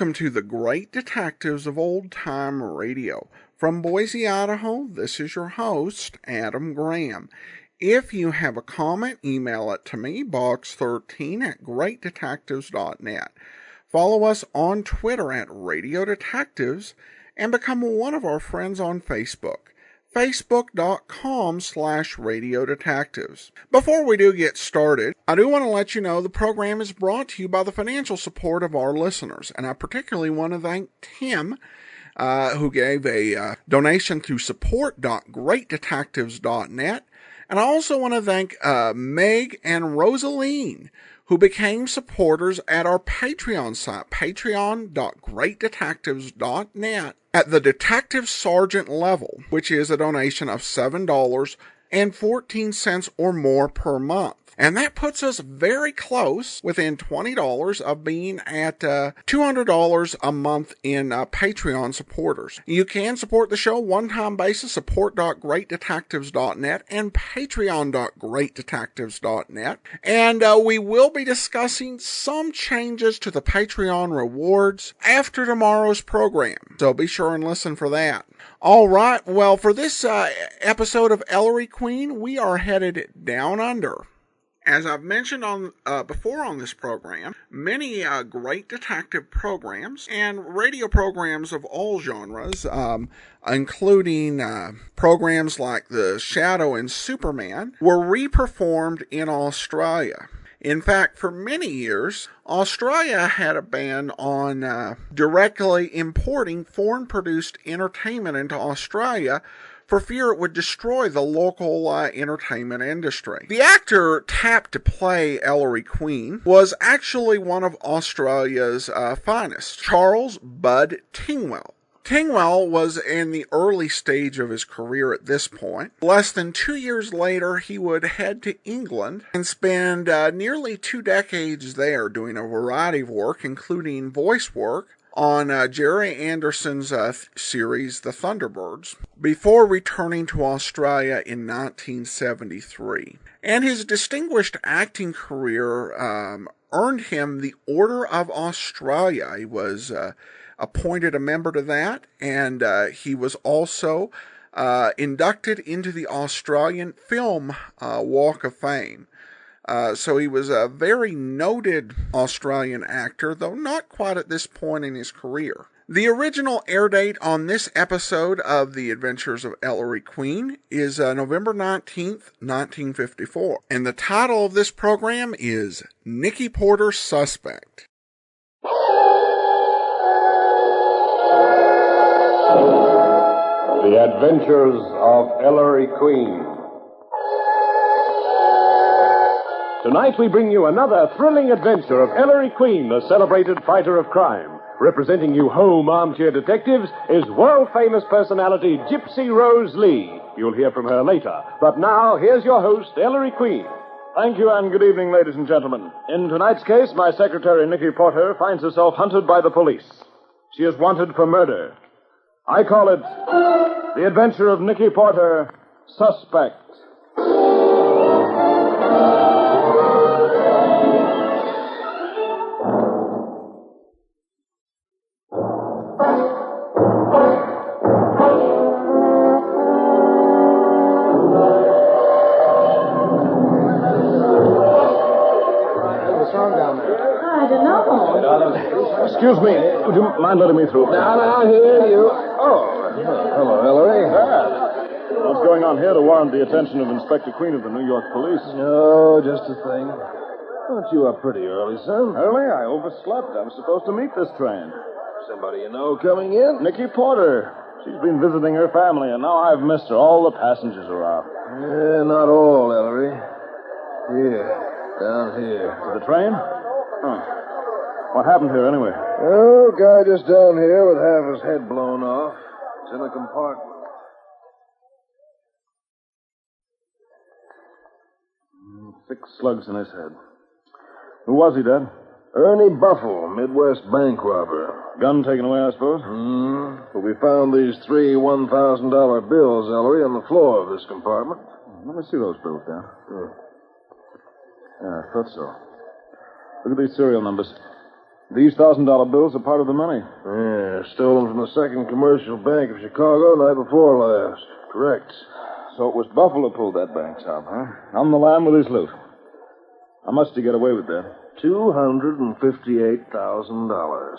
welcome to the Great Detectives of Old Time Radio. From Boise, Idaho, this is your host, Adam Graham. If you have a comment, email it to me, box13@greatdetectives.net. Follow us on Twitter @Radio Detectives and become one of our friends on Facebook. Facebook.com/Radio Detectives. Before we do get started, I do want to let you know the program is brought to you by the financial support of our listeners, and I particularly want to thank Tim, who gave a donation through support.greatdetectives.net, and I also want to thank Meg and Rosaline, who became supporters at our Patreon site, patreon.greatdetectives.net, at the Detective Sergeant level, which is a donation of $7.14 or more per month. And that puts us very close, within $20 of being at $200 a month in Patreon supporters. You can support the show one-time basis, support.greatdetectives.net and patreon.greatdetectives.net. And we will be discussing some changes to the Patreon rewards after tomorrow's program, so be sure and listen for that. All right, well, for this episode of Ellery Queen, we are headed down under. As I've mentioned before on this program, many great detective programs and radio programs of all genres, including programs like The Shadow and Superman, were reperformed in Australia. In fact, for many years, Australia had a ban on directly importing foreign-produced entertainment into Australia for fear it would destroy the local entertainment industry. The actor tapped to play Ellery Queen was actually one of Australia's finest, Charles Bud Tingwell. Tingwell was in the early stage of his career at this point. Less than 2 years later, he would head to England and spend nearly 2 decades there doing a variety of work, including voice work, on Jerry Anderson's series, The Thunderbirds, before returning to Australia in 1973. And his distinguished acting career earned him the Order of Australia. He was appointed a member to that, and he was also inducted into the Australian Film Walk of Fame. So he was a very noted Australian actor, though not quite at this point in his career. The original air date on this episode of The Adventures of Ellery Queen is November 19th, 1954. And the title of this program is Nikki Porter Suspect. The Adventures of Ellery Queen. Tonight we bring you another thrilling adventure of Ellery Queen, the celebrated fighter of crime. Representing you home armchair detectives is world-famous personality Gypsy Rose Lee. You'll hear from her later. But now, here's your host, Ellery Queen. Thank you, and good evening, ladies and gentlemen. In tonight's case, my secretary, Nikki Porter, finds herself hunted by the police. She is wanted for murder. I call it The Adventure of Nikki Porter, Suspect. Excuse me. Would you mind letting me through? Now, here you... Oh, hello, Ellery. What's going on here to warrant the attention of Inspector Queen of the New York Police? No, just a thing. Thought you up pretty early, son. Early? I overslept. I was supposed to meet this train. Somebody you know coming in? Nikki Porter. She's been visiting her family, and now I've missed her. All the passengers are out. Not all, Ellery. Here, down here. To the train? Huh. What happened here, anyway? Oh, guy just down here with half his head blown off. It's in a compartment. Six slugs in his head. Who was he, Dad? Ernie Buffle, Midwest bank robber. Gun taken away, I suppose? But we found these 3 $1,000 bills, Ellery, on the floor of this compartment. Let me see those bills, Dad. Sure. Yeah, I thought so. Look at these serial numbers. These $1,000 bills are part of the money. Yeah, stolen from the Second Commercial Bank of Chicago night before last. Correct. So it was Buffalo pulled that bank job, huh? On the lam with his loot. How much did he get away with that? $258,000.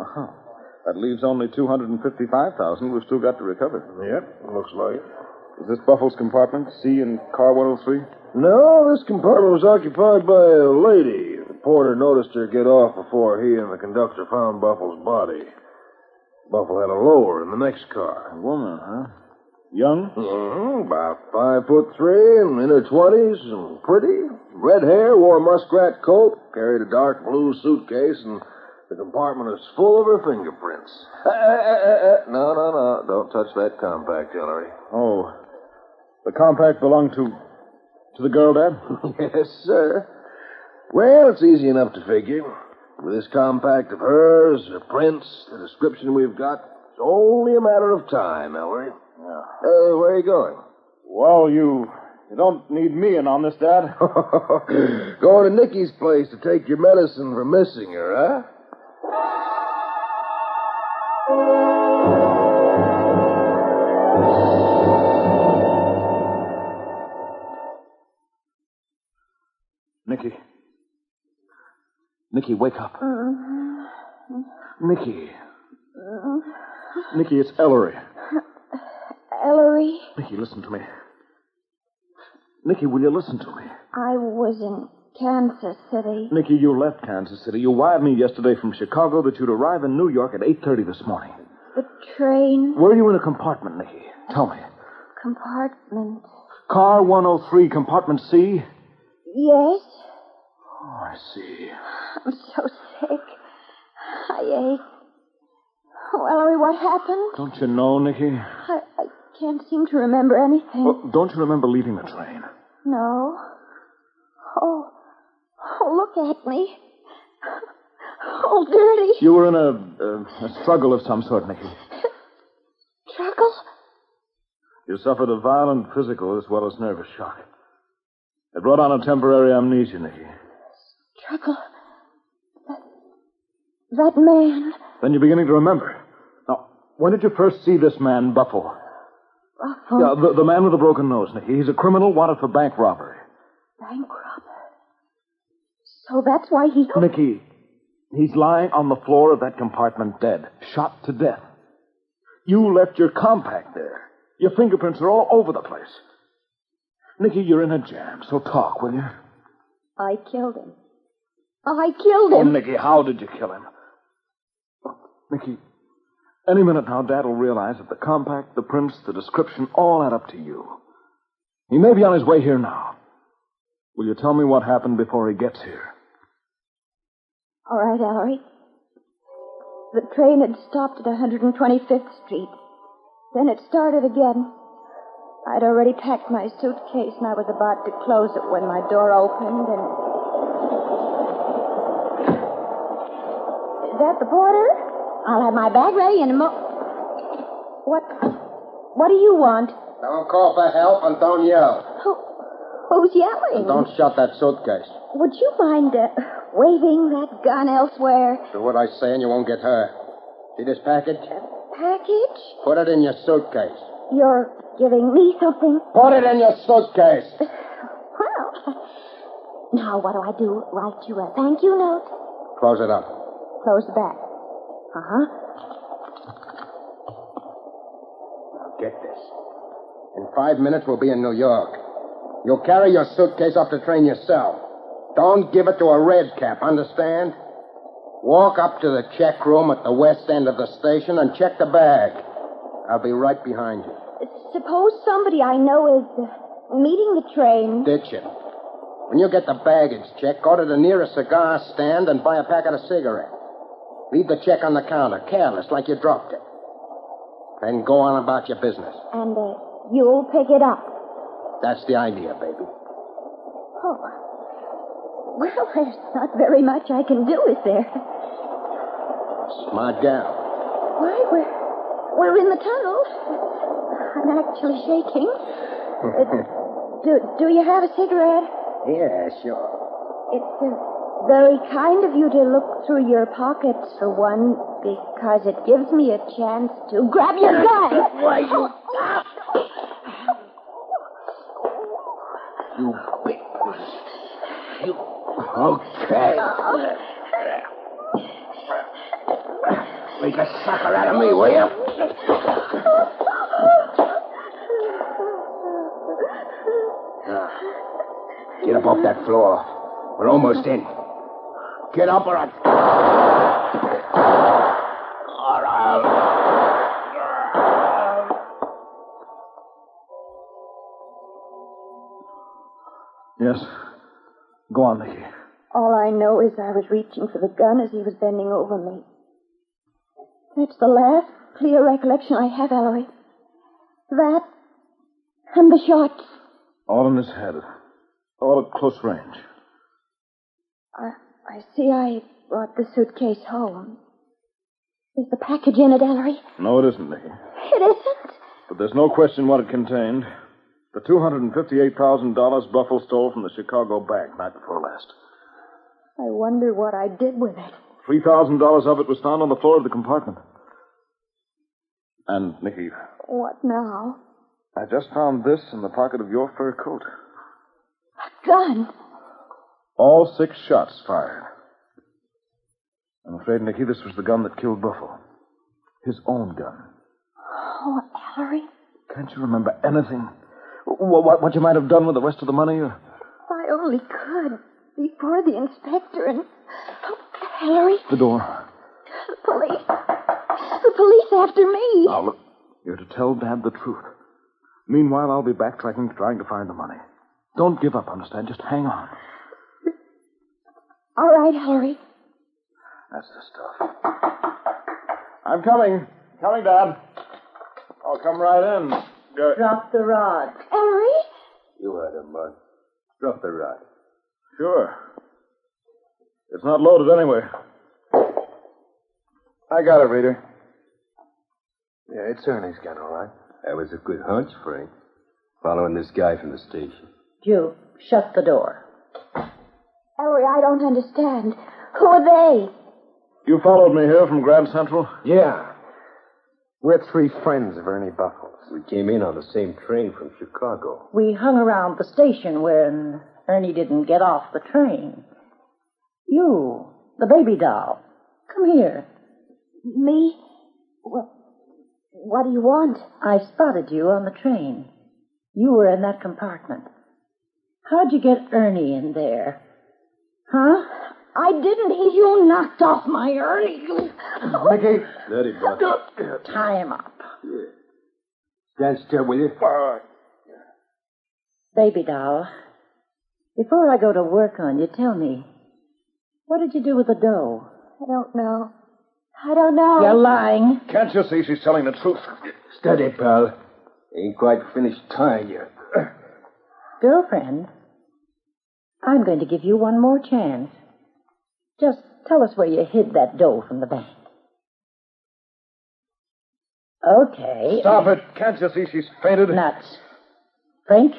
Uh-huh. That leaves only $255,000 we've still got to recover. Yep, looks like it. Is this Buffalo's compartment, C in car 103? No, this compartment was occupied by a lady. The porter noticed her get off before he and the conductor found Buffalo's body. Buffalo had a lower in the next car. A woman, huh? Young? About 5'3" and in her 20s, and pretty. Red hair, wore a muskrat coat, carried a dark blue suitcase, and the compartment is full of her fingerprints. No. Don't touch that compact, Ellery. Oh. The compact belonged to the girl, Dad? Yes, sir. Well, it's easy enough to figure. With this compact of hers, her prints, the description we've got, it's only a matter of time, Ellery. Yeah. Where are you going? Well, you don't need me in on this, Dad. Going to Nikki's place to take your medicine for missing her, huh? Nikki, wake up. Nikki. Nikki, it's Ellery. Ellery? Nikki, listen to me. Nikki, will you listen to me? I was in Kansas City. Nikki, you left Kansas City. You wired me yesterday from Chicago that you'd arrive in New York at 8:30 this morning. The train? Were you in a compartment, Nikki? Tell me. Compartment? Car 103, compartment C? Yes. Oh, I see. I'm so sick. I ate. Oh, Ellery, what happened? Don't you know, Nikki? I can't seem to remember anything. Well, don't you remember leaving the train? No. Oh, look at me. All dirty. You were in a struggle of some sort, Nikki. Struggle? You suffered a violent physical as well as nervous shock. It brought on a temporary amnesia, Nikki. Struggle? That man. Then you're beginning to remember. Now, when did you first see this man, Buffalo? Buffalo? Yeah, the man with the broken nose, Nikki. He's a criminal wanted for bank robbery. Bank robber? So that's why he... Nikki, he's lying on the floor of that compartment dead, shot to death. You left your compact there. Your fingerprints are all over the place. Nikki, you're in a jam, so talk, will you? I killed him. I killed him. Oh, Nikki, how did you kill him? Oh, Nikki, any minute now, Dad will realize that the compact, the prints, the description all add up to you. He may be on his way here now. Will you tell me what happened before he gets here? All right, Ellery. The train had stopped at 125th Street. Then it started again. I'd already packed my suitcase, and I was about to close it when my door opened, and... Is that the porter? I'll have my bag ready in a What do you want? Don't call for help and don't yell. Who's yelling? And don't shut that suitcase. Would you mind waving that gun elsewhere? Do what I say and you won't get hurt. See this package? Package? Put it in your suitcase. You're giving me something? Put it in your suitcase. Well, now what do I do? Write you a thank you note? Close it up. Close the back. Uh-huh. Now get this. In 5 minutes, we'll be in New York. You'll carry your suitcase off the train yourself. Don't give it to a red cap, understand? Walk up to the check room at the west end of the station and check the bag. I'll be right behind you. Suppose somebody I know is meeting the train. Ditch it. When you get the baggage check, go to the nearest cigar stand and buy a packet of cigarettes. Leave the check on the counter, careless, like you dropped it. Then go on about your business. And you'll pick it up. That's the idea, baby. Oh. Well, there's not very much I can do, is there? Smart gal. Why, we're in the tunnel. I'm actually shaking. Do you have a cigarette? Yeah, sure. It's Very kind of you to look through your pockets for one, because it gives me a chance to grab your gun. Why, you... You big... You... Okay. Make a sucker out of me, will you? Now, get up off that floor. We're almost in. Get up or I... Yes. Go on, Nikki. All I know is I was reaching for the gun as he was bending over me. That's the last clear recollection I have, Ellery. That and the shots. All in his head. All at close range. I see I brought the suitcase home. Is the package in it, Ellery? No, it isn't, Nikki. It isn't? But there's no question what it contained. The $258,000 Buffalo stole from the Chicago bank night before last. I wonder what I did with it. $3,000 of it was found on the floor of the compartment. And, Nikki, What now? I just found this in the pocket of your fur coat. A gun. All 6 shots fired. I'm afraid, Nikki, this was the gun that killed Buffalo. His own gun. Oh, Ellery. Can't you remember anything? What you might have done with the rest of the money? Or... I only could before the inspector and... Oh, Ellery. The door. The police. The police after me. Now, look, you're to tell Dad the truth. Meanwhile, I'll be backtracking, trying to find the money. Don't give up, understand? Just hang on. All right, Ellery. That's the stuff. I'm coming. Coming, Dad. I'll come right in. Drop the rod. Ellery? You heard him, Bud. Drop the rod. Sure. It's not loaded anyway. I got it, Reader. Yeah, it's Ernie's gun, all right. That was a good hunch, Frank. Following this guy from the station. Jupe, shut the door. Ellery, I don't understand. Who are they? You followed me here from Grand Central? Yeah. We're 3 friends of Ernie Buffalo's. We came in on the same train from Chicago. We hung around the station when Ernie didn't get off the train. You, the baby doll. Come here. Me? What do you want? I spotted you on the train. You were in that compartment. How'd you get Ernie in there? Huh? I didn't. You knocked off my Ernie. Mickey. Steady, Bud. Tie him up. Stand still, will you? Baby doll, before I go to work on you, tell me, what did you do with the dough? I don't know. I don't know. You're lying. Can't you see she's telling the truth? Steady, pal. Ain't quite finished tying you. Girlfriend, I'm going to give you one more chance. Just tell us where you hid that dough from the bank. Okay. Stop it. Can't you see she's fainted? Nuts. Frank,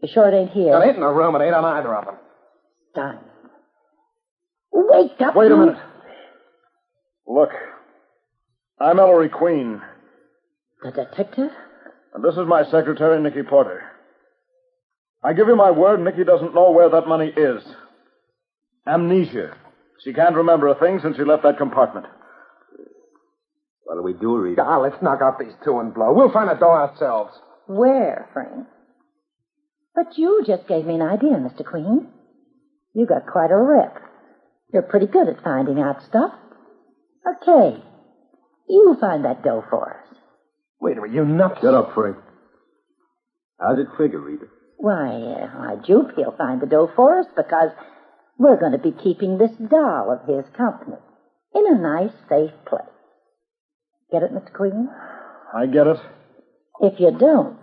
you sure it ain't here? It ain't in the room. It ain't on either of them. Done. Wake up. Wait a minute. Look, I'm Ellery Queen, The detective? and this is my secretary, Nikki Porter. I give you my word, Nikki doesn't know where that money is. Amnesia. She can't remember a thing since she left that compartment. What do we do, Rita? Ah, let's knock out these 2 and blow. We'll find a door ourselves. Where, Frank? But you just gave me an idea, Mr. Queen. You got quite a rep. You're pretty good at finding out stuff. Okay. You find that dough for us. Wait a minute, you nuts. Shut up, Frank. How's it figure, Rita? Why, Jupe, he'll find the dough for us because we're going to be keeping this doll of his company in a nice, safe place. Get it, Mr. Queen? I get it. If you don't,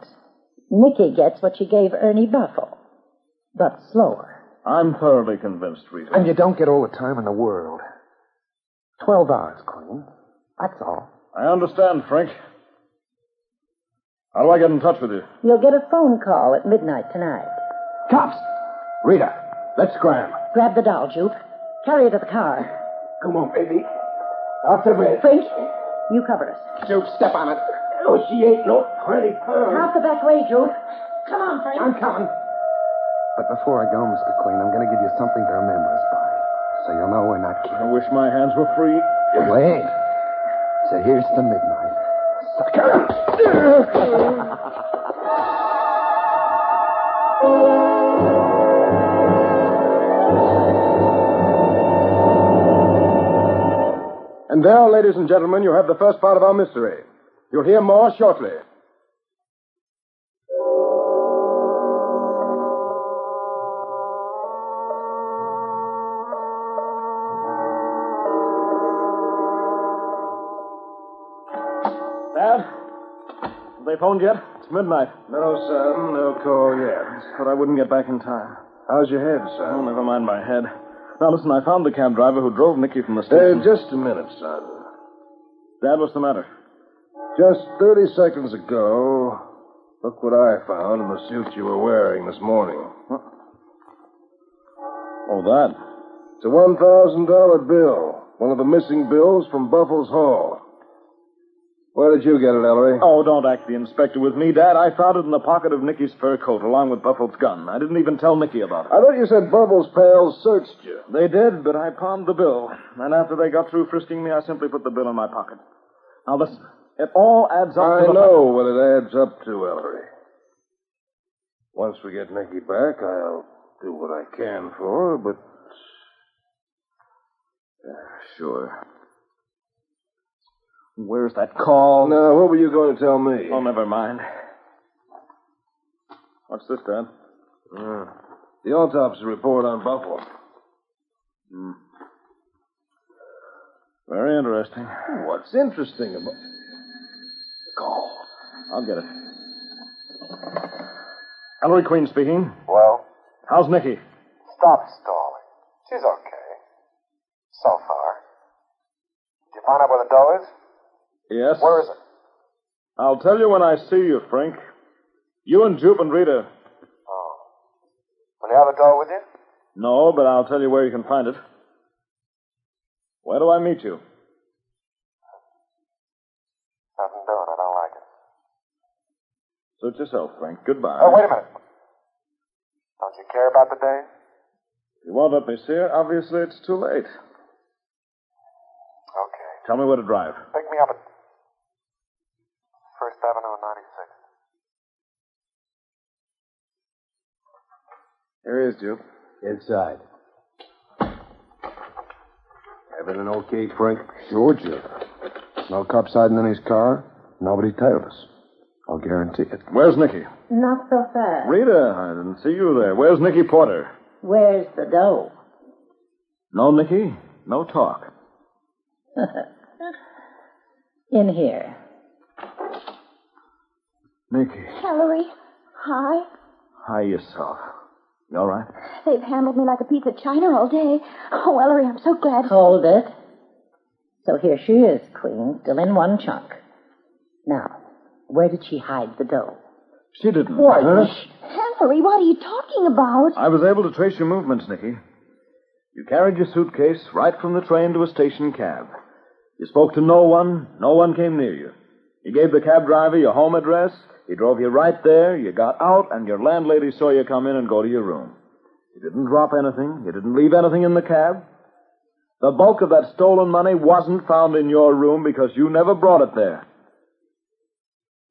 Nikki gets what she gave Ernie Buffalo, but slower. I'm thoroughly convinced, Rita. And you don't get all the time in the world. 12 hours, Queen. That's all. I understand, Frank. How do I get in touch with you? You'll get a phone call at midnight tonight. Cops! Rita, let's scram. Grab the doll, Jupe. Carry her to the car. Come on, baby. Out the bed. Frank, you cover us. Jupe, step on it. Oh, she ain't no pretty pearl. Out the back way, Joe. Come on, Frank. I'm coming. But before I go, Mr. Queen, I'm going to give you something to remember us by. So you'll know we're not kidding. I wish my hands were free. Wait. So here's to midnight. Sucker! And there, ladies and gentlemen, you have the first part of our mystery. You'll hear more shortly. Dad? Have they phoned yet? It's midnight. No, son, no call yet. Thought I wouldn't get back in time. How's your head, Oh, son? never mind my head. Now, listen, I found the cab driver who drove Nikki from the station. Just a minute, son. Dad, what's the matter? Just 30 seconds ago, look what I found in the suit you were wearing this morning. Oh, that. It's a $1,000 bill. One of the missing bills from Buffalo's Hall. Where did you get it, Ellery? Oh, don't act the inspector with me, Dad. I found it in the pocket of Nikki's fur coat, along with Buffalo's gun. I didn't even tell Nikki about it. I thought you said Buffalo's pals searched you. They did, but I pawned the bill. And after they got through frisking me, I simply put the bill in my pocket. Now, listen. It all adds up I to the... know what it adds up to, Ellery. Once we get Nikki back, I'll do what I can for her, but... Sure. Where's that call? Now, what were you going to tell me? Oh, never mind. What's this, Dad? The autopsy report on Buffalo. Very interesting. What's interesting about... Call. I'll get it. Ellery Queen speaking. Well, How's Nikki? stop stalling. She's okay. So far. Did you find out where the dough is? Yes? Where is it? I'll tell you when I see you, Frank. You and Jupe and Rita. Oh. Will you have the dough with you? No, but I'll tell you where you can find it. Where do I meet you? Nothing doing. I don't like it. Suit yourself, Frank. Goodbye. Oh, wait a minute. Don't you care about the day? You won't let me see her? Obviously, it's too late. Okay. Tell me where to drive. Pick me up at First Avenue and 96th. Here he is, Jupe. Inside. Everything okay, Frank? Sure, Jupe. No cops hiding in his car. Nobody tailed us. I'll guarantee it. Where's Nikki? Not so fast. Rita, I didn't see you there. Where's Nikki Porter? Where's the dough? No, Nikki. No talk. In here. Nikki. Ellery, hi. Hi yourself. You all right? They've handled me like a piece of china all day. Oh, Ellery, I'm so glad. Hold it. So here she is, Queen, still in one chunk. Now, where did she hide the dough? She didn't. What? Ellery, what are you talking about? I was able to trace your movements, Nikki. You carried your suitcase right from the train to a station cab. You spoke to no one. No one came near you. You gave the cab driver your home address. He drove you right there. You got out, and your landlady saw you come in and go to your room. You didn't drop anything. You didn't leave anything in the cab. The bulk of that stolen money wasn't found in your room because you never brought it there.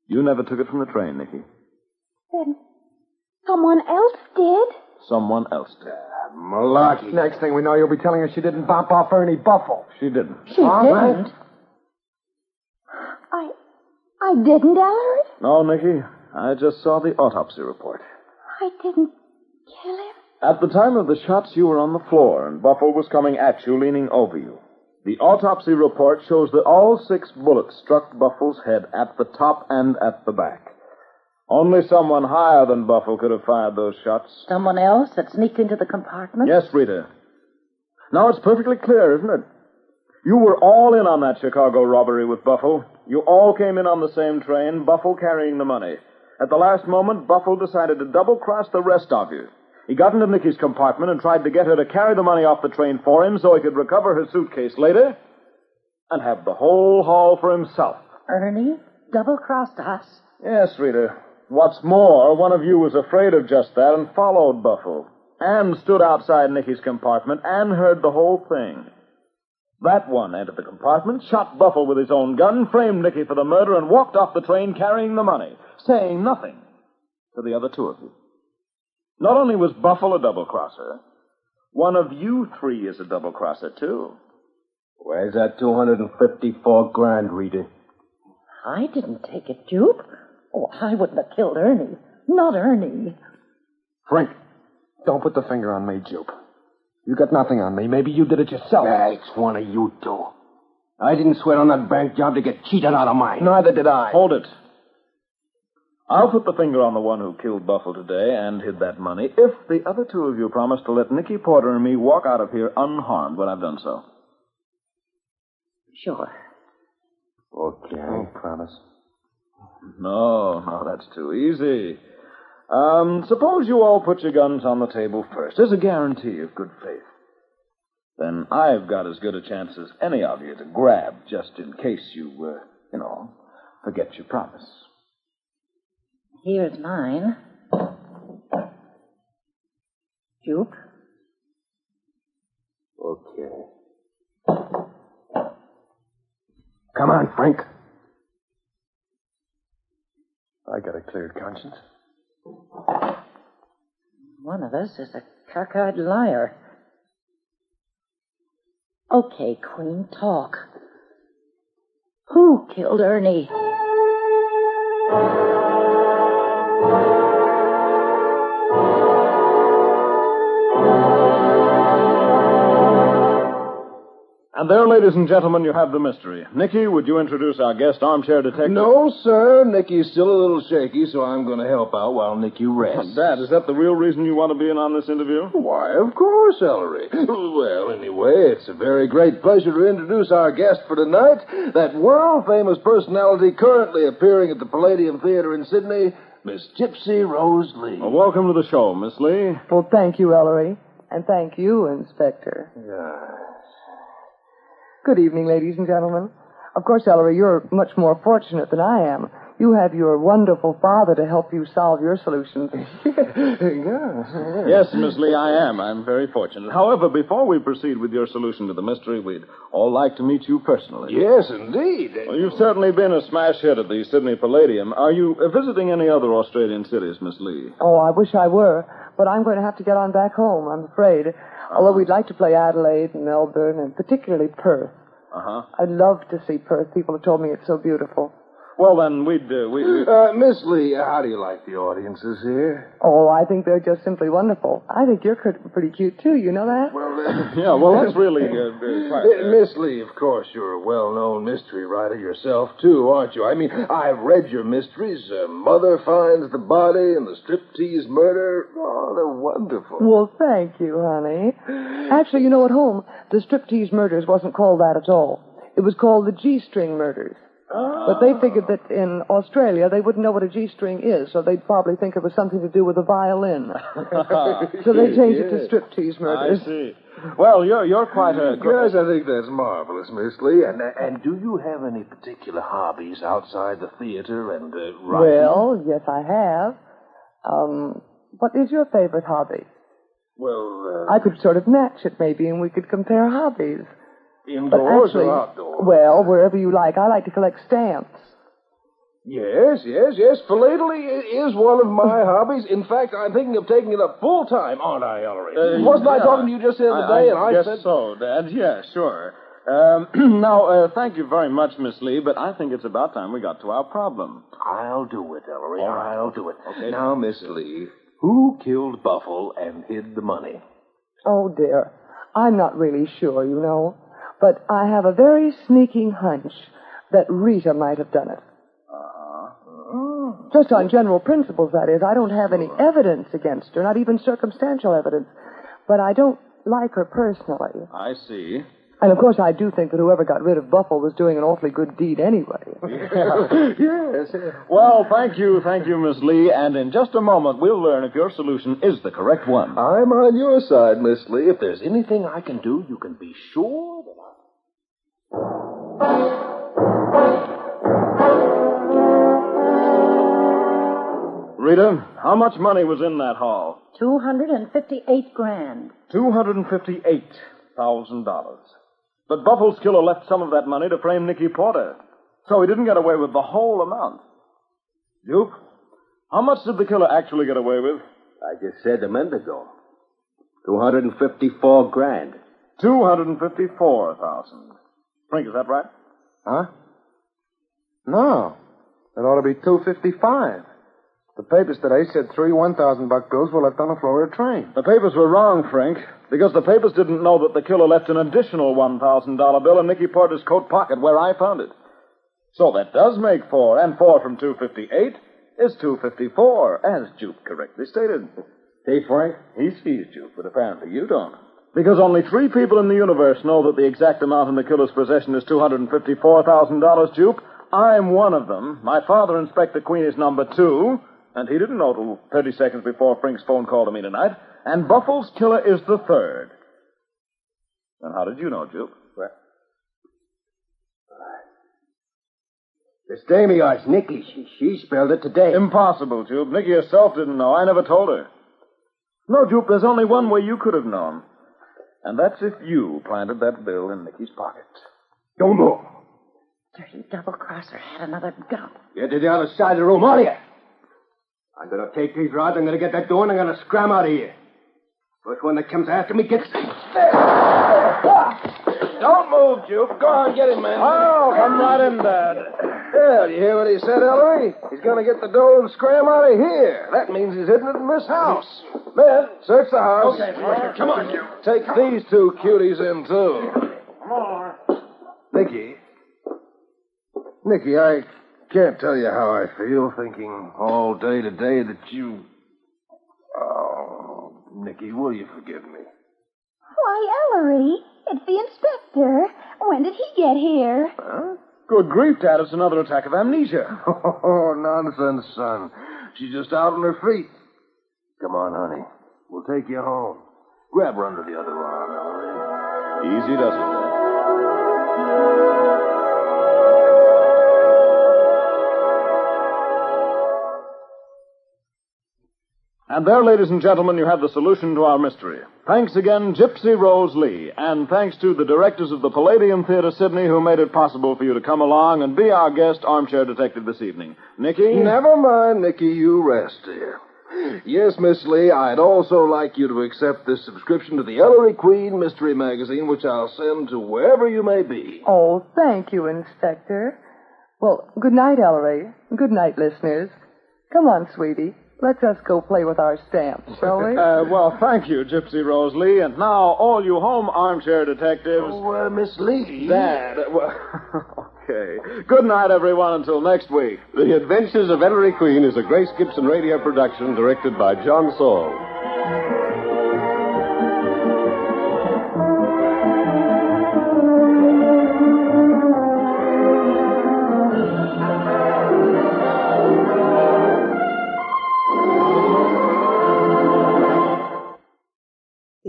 You never took it from the train, Nikki. Then someone else did? Someone else did. Malarkey. Next thing we know, you'll be telling us she didn't bump off Ernie Buffalo. She didn't. She didn't. I didn't, Ellery. No, Nikki. I just saw the autopsy report. I didn't kill him. At the time of the shots, you were on the floor, and Buffalo was coming at you, leaning over you. The autopsy report shows that all 6 bullets struck Buffalo's head at the top and at the back. Only someone higher than Buffalo could have fired those shots. Someone else that sneaked into the compartment? Yes, Rita. Now it's perfectly clear, isn't it? You were all in on that Chicago robbery with Buffalo. You all came in on the same train, Buffalo carrying the money. At the last moment, Buffalo decided to double-cross the rest of you. He got into Nikki's compartment and tried to get her to carry the money off the train for him so he could recover her suitcase later and have the whole haul for himself. Ernie double-crossed us. Yes, Rita. What's more, one of you was afraid of just that and followed Buffalo and stood outside Nikki's compartment and heard the whole thing. That one entered the compartment, shot Buffalo with his own gun, framed Nikki for the murder, and walked off the train carrying the money, saying nothing to the other two of you. Not only was Buffalo a double-crosser, one of you three is a double-crosser, too. Where's that 254 grand, Rita? I didn't take it, Jupe. Oh, I wouldn't have killed Ernie. Not Ernie. Frank, don't put the finger on me, Jupe. You got nothing on me. Maybe you did it yourself. It's one of you two. I didn't sweat on that bank job to get cheated out of mine. Neither did I. Hold it. I'll put the finger on the one who killed Buffalo today and hid that money if the other two of you promise to let Nicky Porter and me walk out of here unharmed when I've done so. Sure. Okay. Promise. No, that's too easy. Suppose you all put your guns on the table first, as a guarantee of good faith. Then I've got as good a chance as any of you to grab, just in case you, forget your promise. Here's mine. Jupe? Okay. Come on, Frank. I got a cleared conscience. One of us is a cockeyed liar. Okay, Queen, talk. Who killed Ernie? And there, ladies and gentlemen, you have the mystery. Nikki, would you introduce our guest armchair detective? No, sir. Nikki's still a little shaky, so I'm going to help out while Nikki rests. Dad, is that the real reason you want to be in on this interview? Why, of course, Ellery. Well, anyway, it's a very great pleasure to introduce our guest for tonight, that world-famous personality currently appearing at the Palladium Theater in Sydney, Miss Gypsy Rose Lee. Well, welcome to the show, Miss Lee. Well, thank you, Ellery. And thank you, Inspector. Yeah. Good evening, ladies and gentlemen. Of course, Ellery, you're much more fortunate than I am. You have your wonderful father to help you solve your solutions. Yes, Miss Lee, I am. I'm very fortunate. However, before we proceed with your solution to the mystery, we'd all like to meet you personally. Yes, indeed. Well, you've certainly been a smash hit at the Sydney Palladium. Are you visiting any other Australian cities, Miss Lee? Oh, I wish I were, but I'm going to have to get on back home, I'm afraid. Although we'd like to play Adelaide and Melbourne, and particularly Perth. Uh-huh. I'd love to see Perth. People have told me it's so beautiful. Well, then, we'd... Miss Lee, how do you like the audiences here? Oh, I think they're just simply wonderful. I think you're pretty cute, too. You know that? Well, that's really... Miss Lee, of course, you're a well-known mystery writer yourself, too, aren't you? I mean, I've read your mysteries. Mother Finds the Body and the Striptease Murder. Oh, they're wonderful. Well, thank you, honey. Actually, you know, at home, the Striptease Murders wasn't called that at all. It was called the G-String Murders. But they figured that in Australia they wouldn't know what a G-string is, so they'd probably think it was something to do with a violin. So they changed it to Striptease Murders. I see. Well, you're quite a... Yes, I think that's marvelous, Miss Lee. And do you have any particular hobbies outside the theater and writing? Well, yes, I have. What is your favorite hobby? Well, I could sort of match it, maybe, and we could compare hobbies. Indoors or outdoors? Well, wherever you like. I like to collect stamps. Yes. Philately is one of my hobbies. In fact, I'm thinking of taking it up full time, aren't I, Ellery? Wasn't I talking to you just the other day? I guess so, Dad. Yeah, sure. Now, thank you very much, Miss Lee, but I think it's about time we got to our problem. I'll do it, Ellery. All right. I'll do it. Okay. Now, Miss Lee, who killed Buffalo and hid the money? Oh, dear. I'm not really sure, you know. But I have a very sneaking hunch that Rita might have done it. Just on general principles, that is. I don't have any evidence against her, not even circumstantial evidence. But I don't like her personally. I see. And, of course, I do think that whoever got rid of Buffle was doing an awfully good deed anyway. Yes. Well, thank you, Miss Lee. And in just a moment, we'll learn if your solution is the correct one. I'm on your side, Miss Lee. If there's anything I can do, you can be sure that Rita, how much money was in that haul? $258,000. $258,000. But Buffle's killer left some of that money to frame Nikki Porter, so he didn't get away with the whole amount. Duke, how much did the killer actually get away with? I just said a minute ago. $254,000. $254,000. Frank, is that right? Huh? No. It ought to be $255. The papers today said 3 $1,000 bills were left on the floor of the train. The papers were wrong, Frank, because the papers didn't know that the killer left an additional $1,000 bill in Nikki Porter's coat pocket where I found it. So that does make 4, and 4 from 258 is 254, as Jupe correctly stated. See, Frank? He sees, Jupe, but apparently you don't. Because only 3 people in the universe know that the exact amount in the killer's possession is $254,000, Jupe. I'm one of them. My father, Inspector Queen, is number 2, and he didn't know till 30 seconds before Frank's phone call to me tonight. And Buffle's killer is the 3rd. And how did you know, Jupe? Well, this dame of yours, Nikki, she spelled it today. Impossible, Jupe. Nikki herself didn't know. I never told her. No, Jupe, there's only one way you could have known. And that's if you planted that bill in Nikki's pocket. Don't move. Dirty double-crosser had another gun. Get to the other side of the room, all of you. I'm going to take these rods, I'm going to get that door, and I'm going to scram out of here. First one that comes after me gets... Don't move, Jupe. Go on, get him, man. Oh, come right in, Dad. Yeah, do you hear what he said, Ellery? He's going to get the door and scram out of here. That means he's hidden it in this house. Men, search the house. Okay, come on, you. Take these 2 cuties in, too. Come on. Nikki, I can't tell you how I feel thinking all day today that you... Oh, Nikki, will you forgive me? Why, Ellery, it's the inspector. When did he get here? Huh? Good grief, Dad, it's another attack of amnesia. Oh, nonsense, son. She's just out on her feet. Come on, honey. We'll take you home. Grab her under the other arm, Ellery. Easy does it, Dad. And there, ladies and gentlemen, you have the solution to our mystery. Thanks again, Gypsy Rose Lee, and thanks to the directors of the Palladium Theater, Sydney, who made it possible for you to come along and be our guest armchair detective this evening. Nikki? Never mind, Nikki, you rest, dear. Yes, Miss Lee, I'd also like you to accept this subscription to the Ellery Queen Mystery Magazine, which I'll send to wherever you may be. Oh, thank you, Inspector. Well, good night, Ellery. Good night, listeners. Come on, sweetie. Let's us go play with our stamps, shall we? Well, thank you, Gypsy Rose Lee. And now, all you home armchair detectives... Oh, Miss Lee. Dad, well, okay. Good night, everyone, until next week. The Adventures of Ellery Queen is a Grace Gibson radio production directed by John Saul.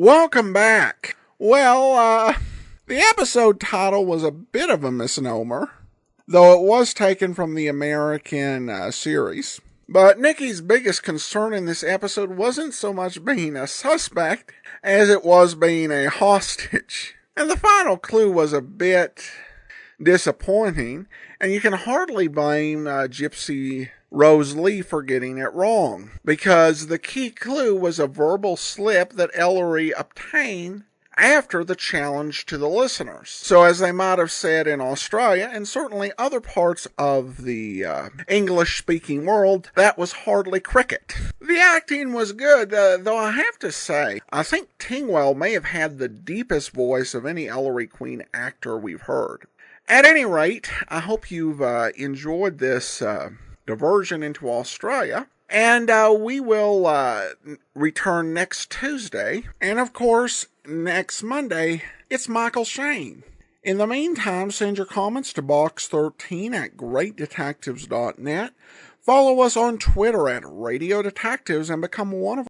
Welcome back. Well, the episode title was a bit of a misnomer, though it was taken from the American series. But Nikki's biggest concern in this episode wasn't so much being a suspect as it was being a hostage. And the final clue was a bit disappointing, and you can hardly blame Gypsy Rose Lee for getting it wrong, because the key clue was a verbal slip that Ellery obtained after the challenge to the listeners. So as they might have said in Australia, and certainly other parts of the English-speaking world, that was hardly cricket. The acting was good, though I have to say, I think Tingwell may have had the deepest voice of any Ellery Queen actor we've heard. At any rate, I hope you've enjoyed this diversion into Australia, and we will return next Tuesday. And of course, next Monday, it's Michael Shane. In the meantime, send your comments to box13 at greatdetectives.net. Follow us on Twitter at Radio Detectives and become one of